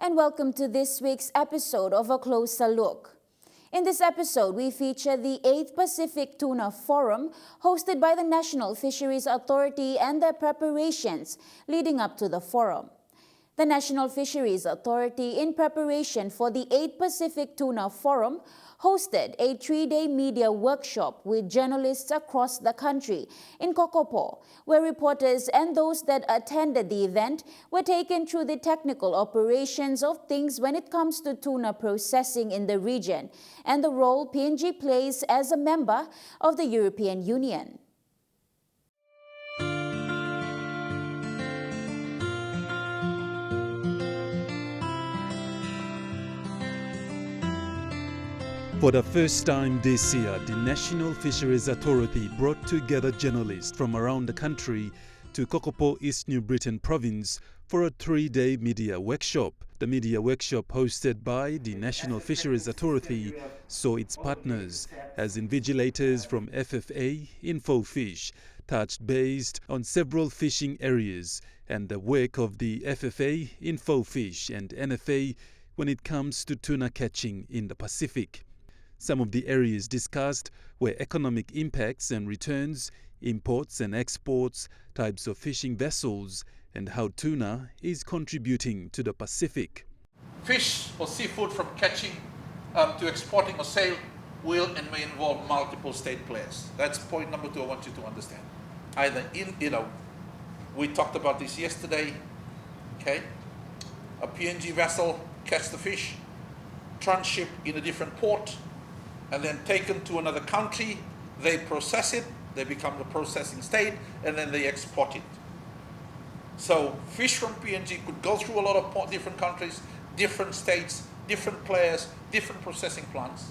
and welcome to this week's episode of A Closer Look. In this episode, we feature the 8th Pacific Tuna Forum hosted by the National Fisheries Authority and their preparations leading up to the forum. The National Fisheries Authority, in preparation for the 8th Pacific Tuna Forum, hosted a 3-day media workshop with journalists across the country in Kokopo, where reporters and those that attended the event were taken through the technical operations of things when it comes to tuna processing in the region and the role PNG plays as a member of the European Union. For the first time this year, the National Fisheries Authority brought together journalists from around the country to Kokopo, East New Britain Province for a 3-day media workshop. The media workshop, hosted by the National Fisheries Authority, saw its partners as invigilators from FFA, InfoFish, touched based on several fishing areas and the work of the FFA, InfoFish and NFA when it comes to tuna catching in the Pacific. Some of the areas discussed were economic impacts and returns, imports and exports, types of fishing vessels, and how tuna is contributing to the Pacific. Fish or seafood from catching to exporting or sale will and may involve multiple state players. That's point number 2 I want you to understand. Either we talked about this yesterday, okay? A PNG vessel catch the fish, tranship in a different port, and then taken to another country, they process it, they become the processing state, and then they export it. So fish from PNG could go through a lot of different countries, different states, different players, different processing plants,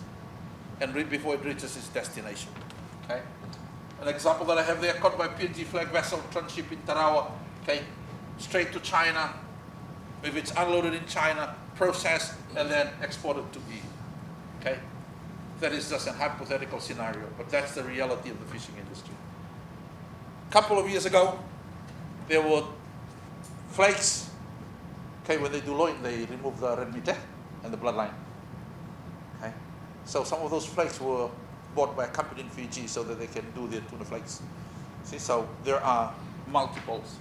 and before it reaches its destination. Okay? An example that I have there, caught by PNG flag vessel, tranship in Tarawa, okay, straight to China. If it's unloaded in China, processed, and then exported to EU. Okay? That is just a hypothetical scenario, but that's the reality of the fishing industry. A couple of years ago, there were flakes. Okay, when they do loin, they remove the red meat and the bloodline. Okay, so some of those flakes were bought by a company in Fiji so that they can do their tuna flakes. See, so there are multiples.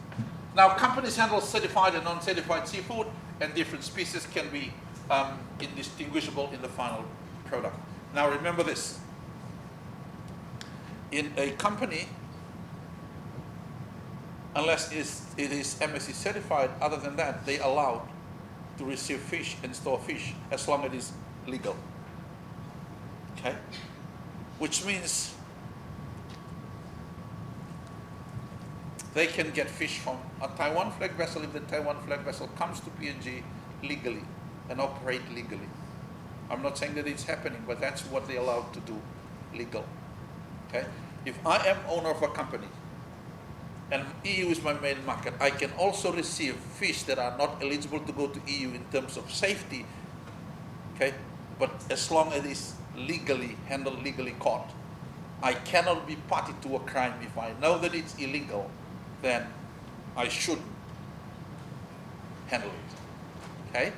Now, companies handle certified and non-certified seafood, and different species can be indistinguishable in the final product. Now remember this, in a company, unless it is MSC certified, other than that, they are allowed to receive fish and store fish as long as it is legal. Okay? Which means they can get fish from a Taiwan flag vessel if the Taiwan flag vessel comes to PNG legally and operate legally. I'm not saying that it's happening, but that's what they're allowed to do, legal. Okay? If I am owner of a company and EU is my main market, I can also receive fish that are not eligible to go to EU in terms of safety, okay? But as long as it is legally handled, legally caught. I cannot be party to a crime. If I know that it's illegal, then I should handle it, okay?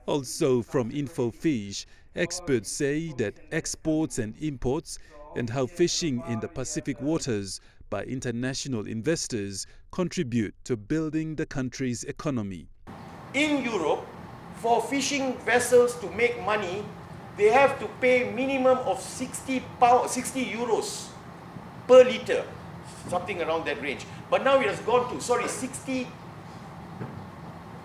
Also from InfoFish, experts say that exports and imports and how fishing in the Pacific waters by international investors contribute to building the country's economy. In Europe, for fishing vessels to make money, they have to pay minimum of 60 euros per litre, something around that range. But now it has gone to, 60.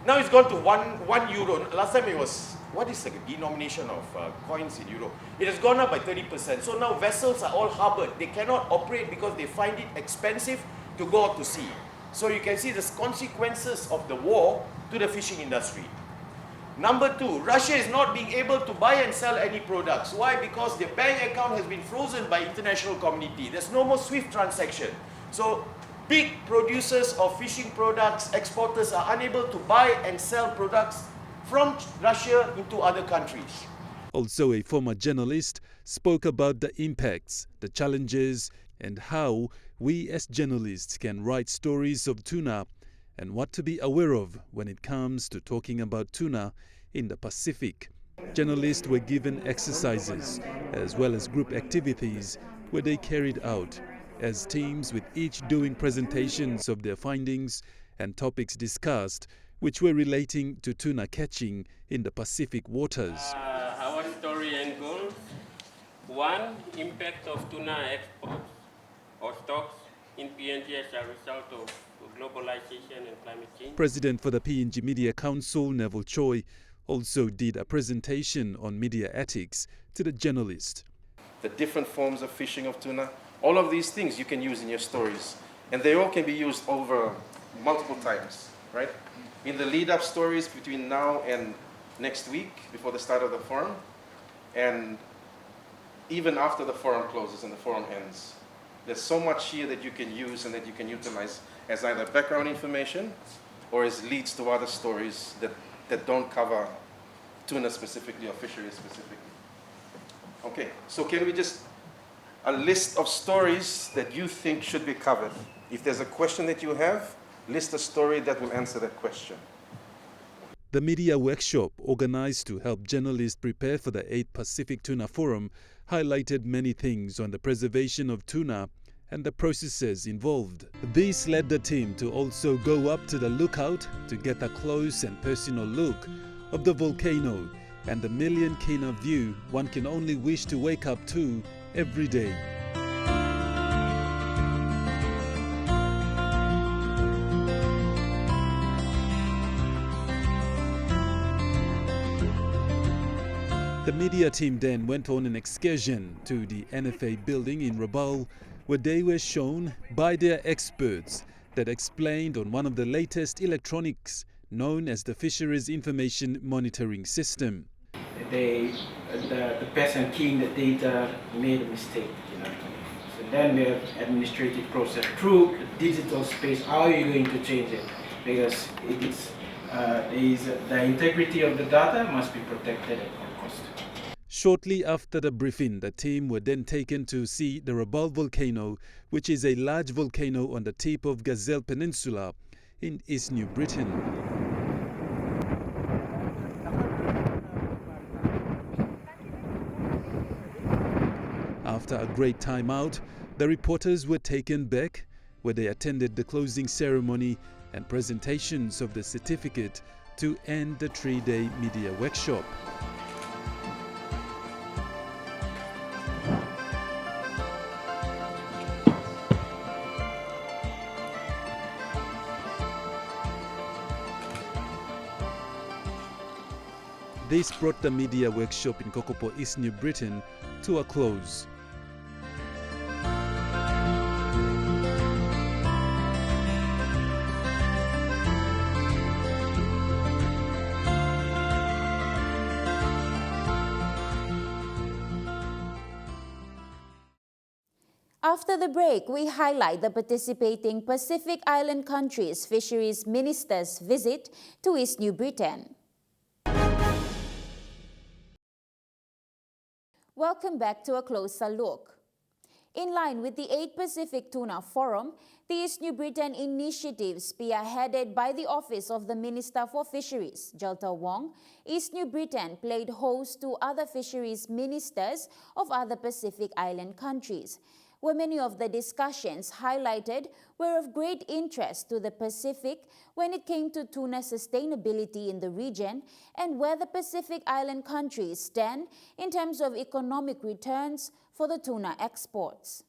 Now it's gone to one euro. Last time it was, what is the denomination of coins in Europe? It has gone up by 30%. So now vessels are all harbored. They cannot operate because they find it expensive to go out to sea. So you can see the consequences of the war to the fishing industry. Number 2, Russia is not being able to buy and sell any products. Why? Because their bank account has been frozen by international community. There's no more SWIFT transaction. So big producers of fishing products, exporters, are unable to buy and sell products from Russia into other countries. Also, a former journalist spoke about the impacts, the challenges, and how we as journalists can write stories of tuna and what to be aware of when it comes to talking about tuna in the Pacific. Journalists were given exercises as well as group activities where they carried out as teams, with each doing presentations of their findings and topics discussed which were relating to tuna catching in the Pacific waters. Our story and goals: 1. Impact of tuna exports or stocks in PNG as a result of globalization and climate change. President for the PNG Media Council, Neville Choi, also did a presentation on media ethics to the journalist. The different forms of fishing of tuna, all of these things you can use in your stories, and they all can be used over multiple times, right? In the lead-up stories between now and next week, before the start of the forum, and even after the forum closes and the forum ends. There's so much here that you can use and that you can utilize as either background information or as leads to other stories that don't cover tuna specifically or fisheries specifically. Okay, so can we just, a list of stories that you think should be covered. If there's a question that you have, list a story that will answer that question. The media workshop, organized to help journalists prepare for the 8th Pacific Tuna Forum, highlighted many things on the preservation of tuna and the processes involved. This led the team to also go up to the lookout to get a close and personal look of the volcano and the million kina view one can only wish to wake up to every day. The media team then went on an excursion to the NFA building in Rabaul, where they were shown by their experts that explained on one of the latest electronics known as the Fisheries Information Monitoring System. The person keying the data made a mistake, So then we have administrative process through digital space. How are you going to change it? Because the integrity of the data must be protected at all cost. Shortly after the briefing, the team were then taken to see the Rabaul volcano, which is a large volcano on the tip of Gazelle Peninsula in East New Britain. After a great time out, the reporters were taken back, where they attended the closing ceremony and presentations of the certificate to end the 3-day media workshop. This brought the media workshop in Kokopo, East New Britain, to a close. After the break, we highlight the participating Pacific Island countries' fisheries ministers' visit to East New Britain. Welcome back to a closer look. In line with the 8th Pacific Tuna Forum, the East New Britain initiative, spearheaded by the Office of the Minister for Fisheries, Jalta Wong, East New Britain played host to other fisheries ministers of other Pacific Island countries, where many of the discussions highlighted were of great interest to the Pacific when it came to tuna sustainability in the region and where the Pacific Island countries stand in terms of economic returns for the tuna exports.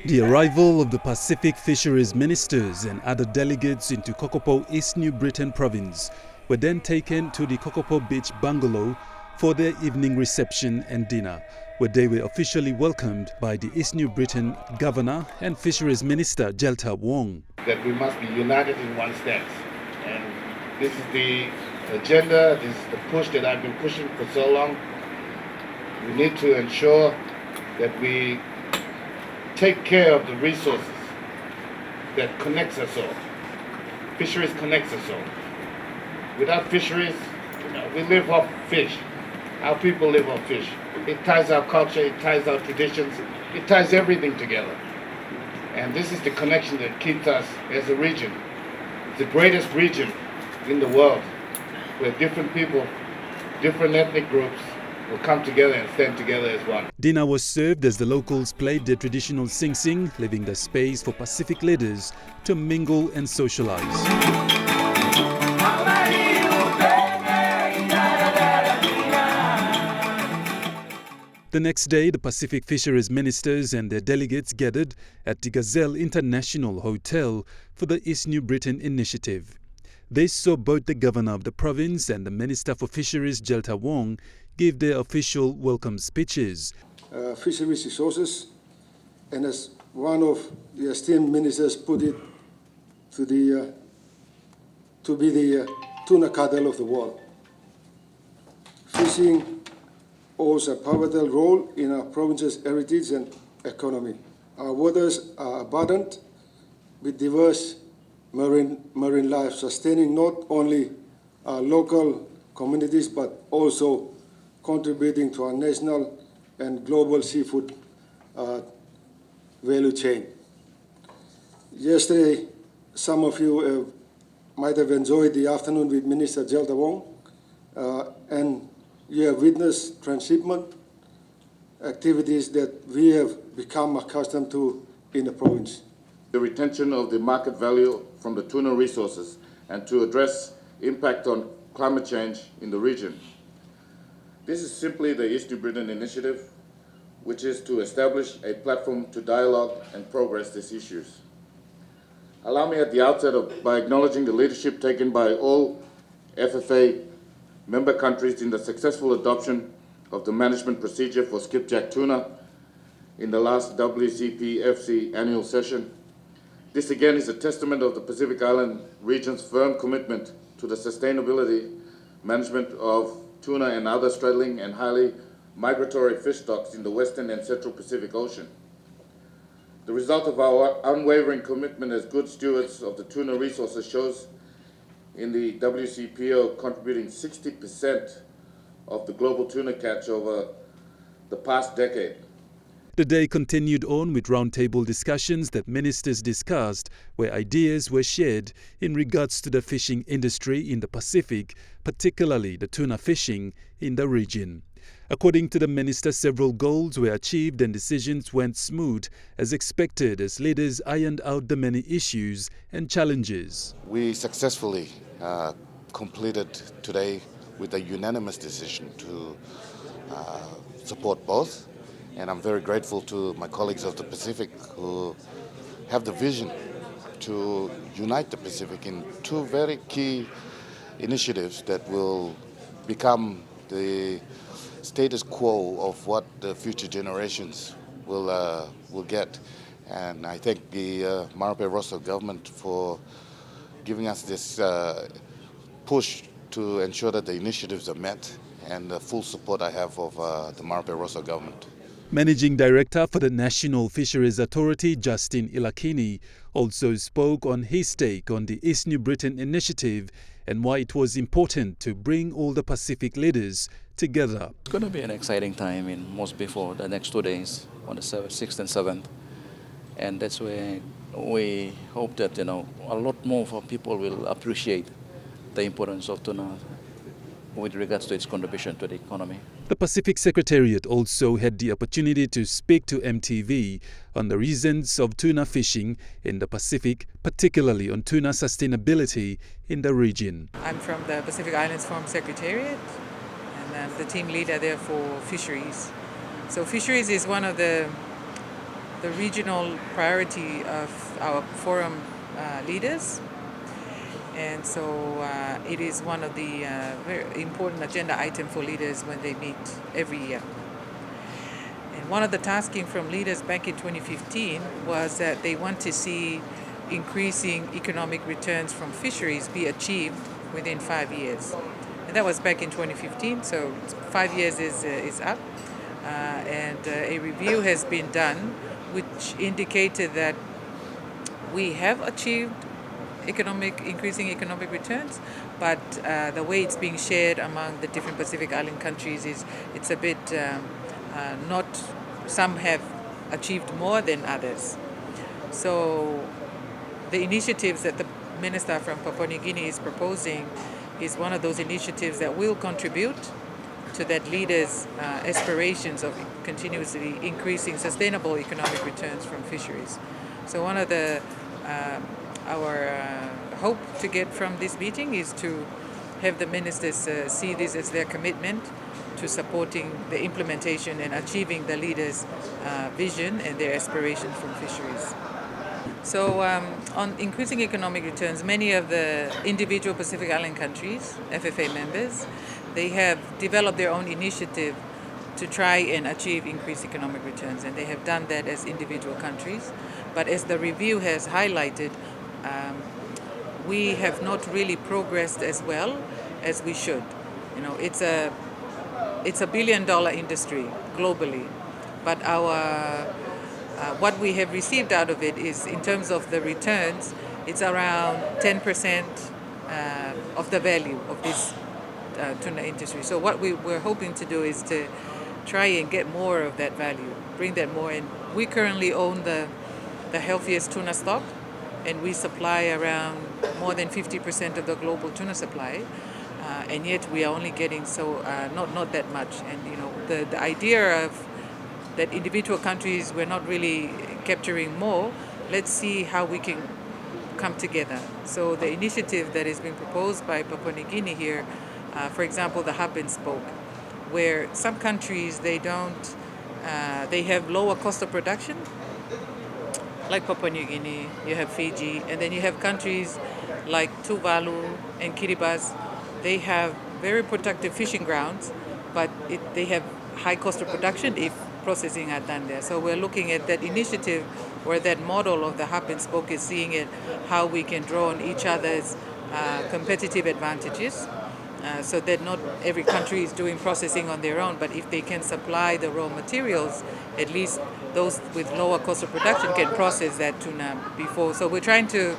The arrival of the Pacific Fisheries Ministers and other delegates into Kokopo, East New Britain province were then taken to the Kokopo Beach bungalow for their evening reception and dinner, where they were officially welcomed by the East New Britain Governor and Fisheries Minister Jalta Wong. That we must be united in one stance. And this is the agenda, this is the push that I've been pushing for so long. We need to ensure that we take care of the resources that connects us all. Fisheries connects us all. Without fisheries, we live off fish. Our people live off fish. It ties our culture, it ties our traditions, it ties everything together. And this is the connection that keeps us as a region. It's the greatest region in the world, where different people, different ethnic groups will come together and stand together as one. Dinner was served as the locals played their traditional sing-sing, leaving the space for Pacific leaders to mingle and socialize. The next day, the Pacific Fisheries Ministers and their delegates gathered at the Gazelle International Hotel for the East New Britain Initiative. They saw both the Governor of the province and the Minister for Fisheries, Jelta Wong, give their official welcome speeches. Fisheries resources, and as one of the esteemed ministers put it, to be the tuna capital of the world. Fishing holds a pivotal role in our province's heritage and economy. Our waters are abundant with diverse marine life, sustaining not only our local communities but also contributing to our national and global seafood value chain. Yesterday, some of you might have enjoyed the afternoon with Minister Jelta Wong, and you have witnessed transshipment activities that we have become accustomed to in the province. The retention of the market value from the tuna resources and to address impact on climate change in the region. This is simply the East New Britain Initiative, which is to establish a platform to dialogue and progress these issues. Allow me at the outset by acknowledging the leadership taken by all FFA member countries in the successful adoption of the management procedure for skipjack tuna in the last WCP-FC annual session. This again is a testament of the Pacific Island region's firm commitment to the sustainability management of tuna and other straddling and highly migratory fish stocks in the Western and Central Pacific Ocean. The result of our unwavering commitment as good stewards of the tuna resources shows in the WCPO contributing 60% of the global tuna catch over the past decade. The day continued on with roundtable discussions that ministers discussed, where ideas were shared in regards to the fishing industry in the Pacific, particularly the tuna fishing in the region. According to the minister, several goals were achieved and decisions went smooth as expected as leaders ironed out the many issues and challenges. We successfully completed today with a unanimous decision to support both. And I'm very grateful to my colleagues of the Pacific who have the vision to unite the Pacific in two very key initiatives that will become the status quo of what the future generations will get. And I thank the Marape Rosso government for giving us this push to ensure that the initiatives are met, and the full support I have of the Marape Rosso government. Managing Director for the National Fisheries Authority, Justin Ilakini, also spoke on his take on the East New Britain Initiative and why it was important to bring all the Pacific leaders together. It's going to be an exciting time in Mosby for the next 2 days, on the 6th and 7th. And that's where we hope that, a lot more of people will appreciate the importance of tuna with regards to its contribution to the economy. The Pacific Secretariat also had the opportunity to speak to EMTV on the reasons of tuna fishing in the Pacific, particularly on tuna sustainability in the region. I'm from the Pacific Islands Forum Secretariat, and I'm the team leader there for fisheries. So fisheries is one of the regional priority of our forum leaders. And so it is one of the very important agenda items for leaders when they meet every year. And one of the tasking from leaders back in 2015 was that they want to see increasing economic returns from fisheries be achieved within 5 years. And that was back in 2015, so 5 years is up. and a review has been done which indicated that we have achieved increasing economic returns, but the way it's being shared among the different Pacific Island countries is it's a bit not. Some have achieved more than others. So the initiatives that the minister from Papua New Guinea is proposing is one of those initiatives that will contribute to that leader's aspirations of continuously increasing sustainable economic returns from fisheries. So one of the our hope to get from this meeting is to have the ministers see this as their commitment to supporting the implementation and achieving the leaders' vision and their aspirations from fisheries. So on increasing economic returns, many of the individual Pacific Island countries, FFA members, they have developed their own initiative to try and achieve increased economic returns, and they have done that as individual countries. But as the review has highlighted, we have not really progressed as well as we should. You know, it's a $1 billion industry globally, but our what we have received out of it is, in terms of the returns, it's around 10% of the value of this tuna industry. So what we're hoping to do is to try and get more of that value, bring that more in. We currently own the healthiest tuna stock, and we supply around more than 50% of the global tuna supply, and yet we are only getting not that much. And you know, the idea of that individual countries we're not really capturing more. Let's see how we can come together. So the initiative that is being proposed by Papua New Guinea here, for example, the hub and spoke, where some countries they have lower cost of production, like Papua New Guinea, you have Fiji, and then you have countries like Tuvalu and Kiribati. They have very productive fishing grounds, but they have high cost of production if processing are done there. So we're looking at that initiative where that model of the hub and spoke is seeing it, how we can draw on each other's competitive advantages, so that not every country is doing processing on their own, but if they can supply the raw materials, at least those with lower cost of production can process that tuna before. So we're trying to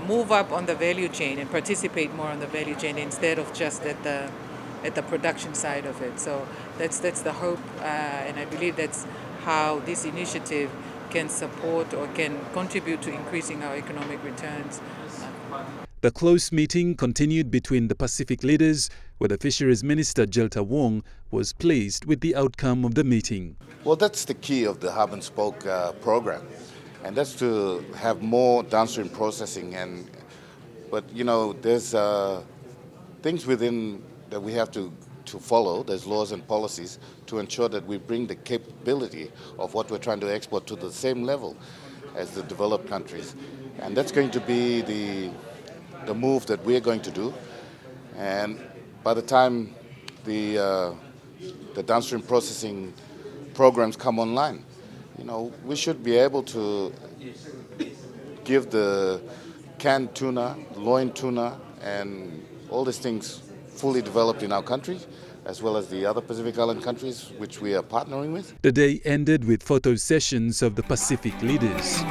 move up on the value chain and participate more on the value chain instead of just at the production side of it. So that's the hope, and I believe that's how this initiative can support or can contribute to increasing our economic returns. The close meeting continued between the Pacific leaders, where the Fisheries Minister Jelta Wong was pleased with the outcome of the meeting. Well, that's the key of the hub and spoke program, and that's to have more downstream processing. But you know, there's things within that we have to follow. There's laws and policies to ensure that we bring the capability of what we're trying to export to the same level as the developed countries, and that's going to be the move that we're going to do. And by the time the downstream processing programs come online, you know, we should be able to give the canned tuna, loin tuna, and all these things fully developed in our country, as well as the other Pacific Island countries which we are partnering with. The day ended with photo sessions of the Pacific leaders.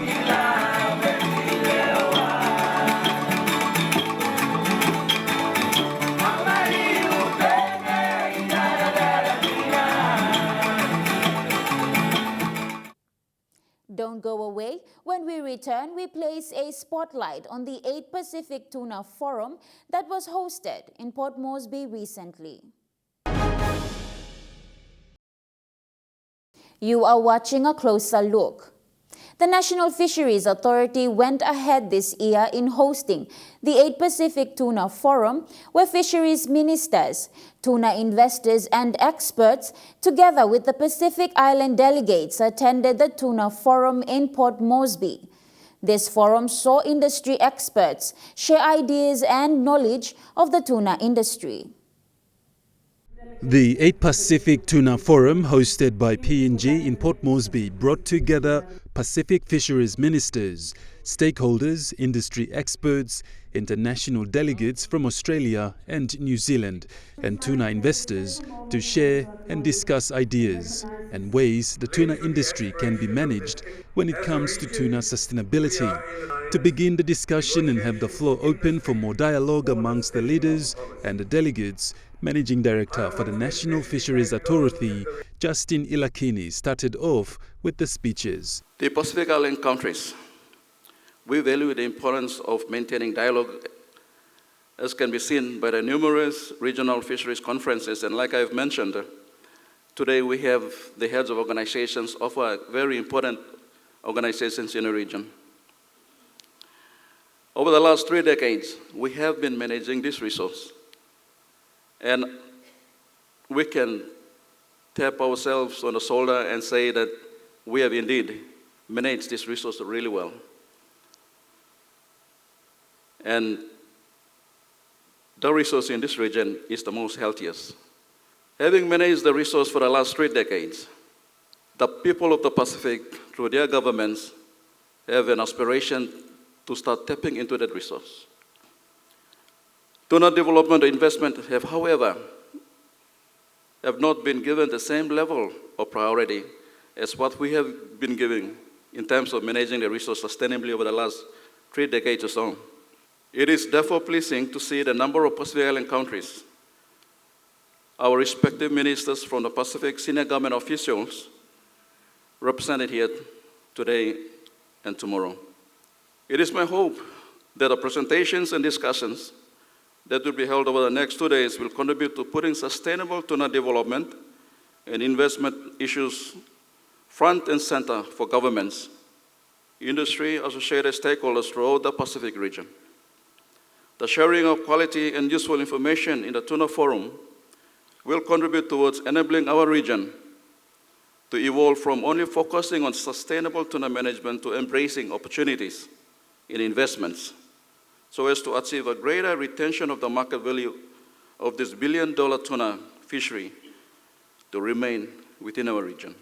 Don't go away. When we return, we place a spotlight on the 8 Pacific Tuna Forum that was hosted in Port Moresby recently. You are watching A Closer Look. The National Fisheries Authority went ahead this year in hosting the 8 Pacific Tuna Forum, where fisheries ministers, tuna investors and experts, together with the Pacific Island delegates, attended the Tuna Forum in Port Moresby. This forum saw industry experts share ideas and knowledge of the tuna industry. The 8 Pacific Tuna Forum, hosted by PNG in Port Moresby, brought together Pacific fisheries ministers, stakeholders, industry experts, international delegates from Australia and New Zealand, and tuna investors to share and discuss ideas and ways the tuna industry can be managed when it comes to tuna sustainability. To begin the discussion and have the floor open for more dialogue amongst the leaders and the delegates, Managing Director for the National Fisheries Authority, Justin Ilakini, started off with the speeches. The Pacific Island countries, we value the importance of maintaining dialogue, as can be seen by the numerous regional fisheries conferences. And like I've mentioned, today we have the heads of organizations of very important organizations in the region. Over the last 3 decades, we have been managing this resource. And we can tap ourselves on the shoulder and say that we have indeed managed this resource really well. And the resource in this region is the most healthiest. Having managed the resource for the last 3 decades, the people of the Pacific, through their governments, have an aspiration to start tapping into that resource. Tuna development investment have, however, not been given the same level of priority as what we have been giving in terms of managing the resource sustainably over the last 3 decades or so. It is therefore pleasing to see the number of Pacific Island countries, our respective ministers from the Pacific, senior government officials, represented here today and tomorrow. It is my hope that the presentations and discussions that will be held over the next 2 days will contribute to putting sustainable tuna development and investment issues front and center for governments, industry, associated stakeholders throughout the Pacific region. The sharing of quality and useful information in the Tuna Forum will contribute towards enabling our region to evolve from only focusing on sustainable tuna management to embracing opportunities in investments, so as to achieve a greater retention of the market value of this billion-dollar tuna fishery to remain within our region.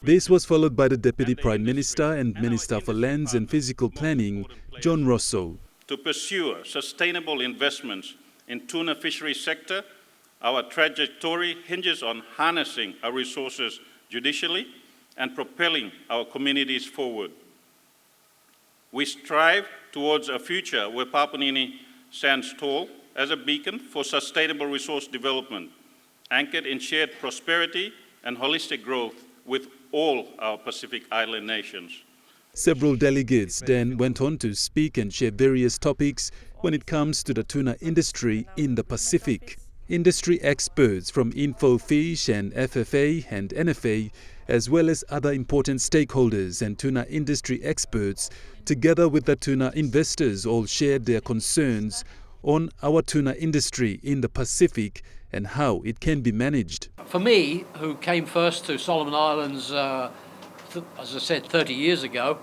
This was followed by the Deputy Prime Minister and Minister for Lands and Physical Planning, John Rosso. To pursue sustainable investments in tuna fishery sector, our trajectory hinges on harnessing our resources judicially and propelling our communities forward. We strive towards a future where Papua New Guinea stands tall as a beacon for sustainable resource development, anchored in shared prosperity and holistic growth with all our Pacific Island nations. Several delegates then went on to speak and share various topics when it comes to the tuna industry in the Pacific. Industry experts from InfoFish and FFA and NFA, as well as other important stakeholders and tuna industry experts, together with the tuna investors, all shared their concerns on our tuna industry in the Pacific and how it can be managed. For me, who came first to Solomon Islands, as I said, 30 years ago,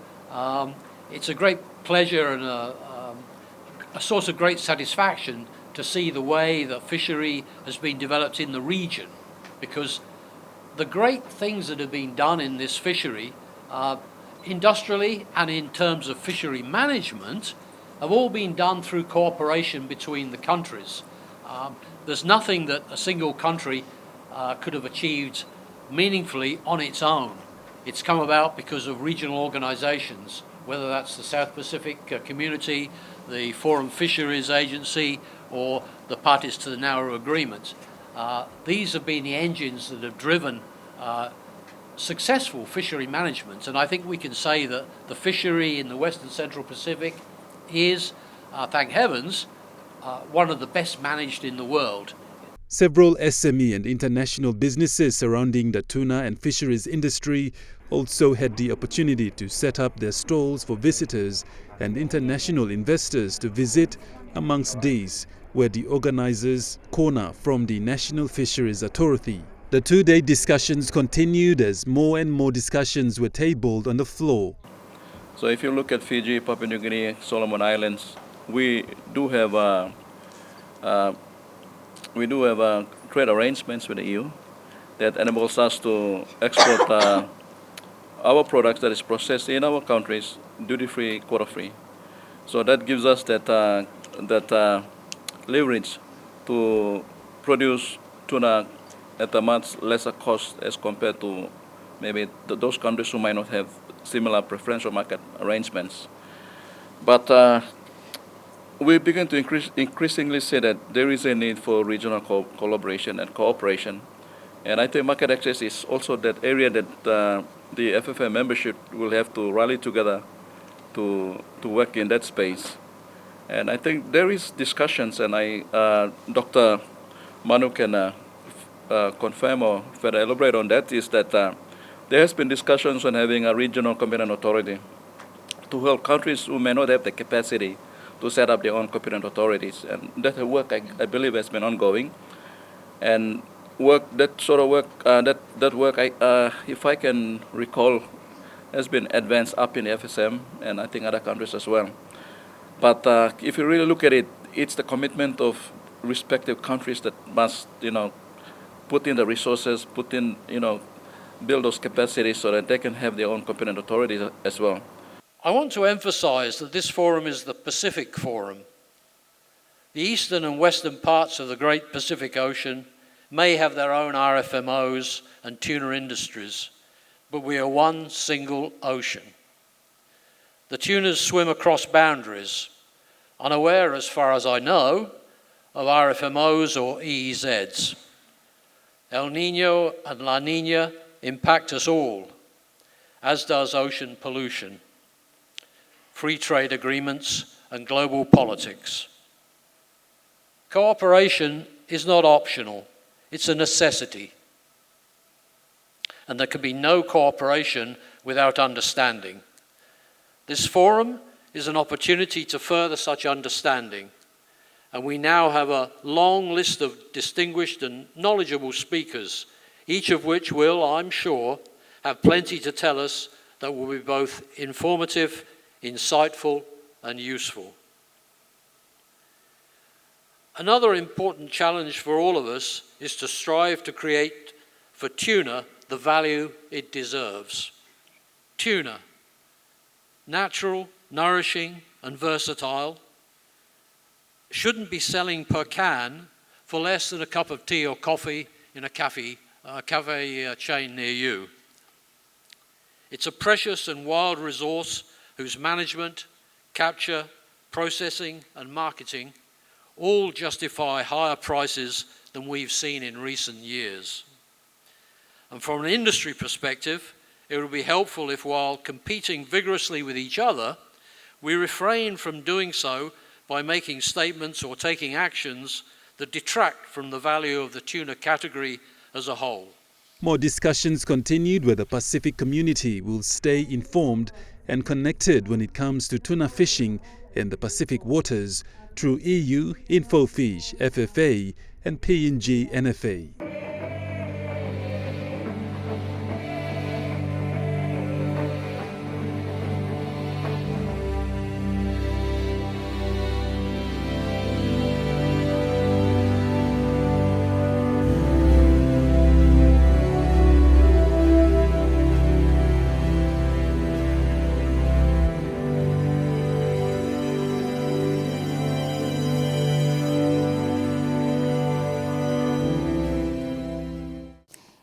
it's a great pleasure and a source of great satisfaction to see the way that fishery has been developed in the region, because the great things that have been done in this fishery, industrially and in terms of fishery management, have all been done through cooperation between the countries. There's nothing that a single country could have achieved meaningfully on its own. It's come about because of regional organizations, whether that's the South Pacific Community, the Forum Fisheries Agency, or the parties to the Nauru Agreement. These have been the engines that have driven successful fishery management, and I think we can say that the fishery in the Western Central Pacific is, thank heavens, one of the best managed in the world. Several SME and international businesses surrounding the tuna and fisheries industry also had the opportunity to set up their stalls for visitors and international investors to visit. Amongst these were the organizers' corner from the National Fisheries Authority. The two-day discussions continued as more and more discussions were tabled on the floor. So if you look at Fiji, Papua New Guinea, Solomon Islands, we do have trade arrangements with the EU that enables us to export our products that is processed in our countries duty-free, quota-free. So that gives us that leverage to produce tuna at a much lesser cost as compared to maybe those countries who might not have similar preferential market arrangements. But we begin to increasingly see that there is a need for regional collaboration and cooperation. And I think market access is also that area that the FFA membership will have to rally together to work in that space. And I think there is discussions, and Dr. Manu can confirm or further elaborate on that, is that there has been discussions on having a regional competent authority to help countries who may not have the capacity to set up their own competent authorities. And that work, I believe, has been ongoing. And that work, if I can recall, has been advanced up in the FSM and I think other countries as well. But if you really look at it, it's the commitment of respective countries that must, put in the resources, build those capacities so that they can have their own competent authorities as well. I want to emphasize that this forum is the Pacific Forum. The eastern and western parts of the Great Pacific Ocean may have their own RFMOs and tuna industries, but we are one single ocean. The tunas swim across boundaries, unaware, as far as I know, of RFMOs or EEZs. El Nino and La Nina impact us all, as does ocean pollution, free trade agreements, and global politics. Cooperation is not optional, it's a necessity. And there can be no cooperation without understanding. This forum is an opportunity to further such understanding, and we now have a long list of distinguished and knowledgeable speakers, each of which will, I'm sure, have plenty to tell us that will be both informative, insightful, and useful. Another important challenge for all of us is to strive to create for tuna the value it deserves. Tuna, natural, nourishing, and versatile, shouldn't be selling per can for less than a cup of tea or coffee in a cafe chain near you. It's a precious and wild resource whose management, capture, processing, and marketing all justify higher prices than we've seen in recent years. And from an industry perspective, it would be helpful if, while competing vigorously with each other, we refrain from doing so by making statements or taking actions that detract from the value of the tuna category as a whole. More discussions continued where the Pacific community will stay informed and connected when it comes to tuna fishing in the Pacific waters through EU, InfoFish, FFA and PNG NFA.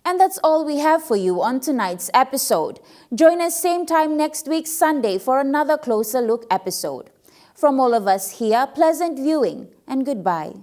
And that's all we have for you on tonight's episode. Join us same time next week, Sunday, for another Closer Look episode. From all of us here, pleasant viewing and goodbye.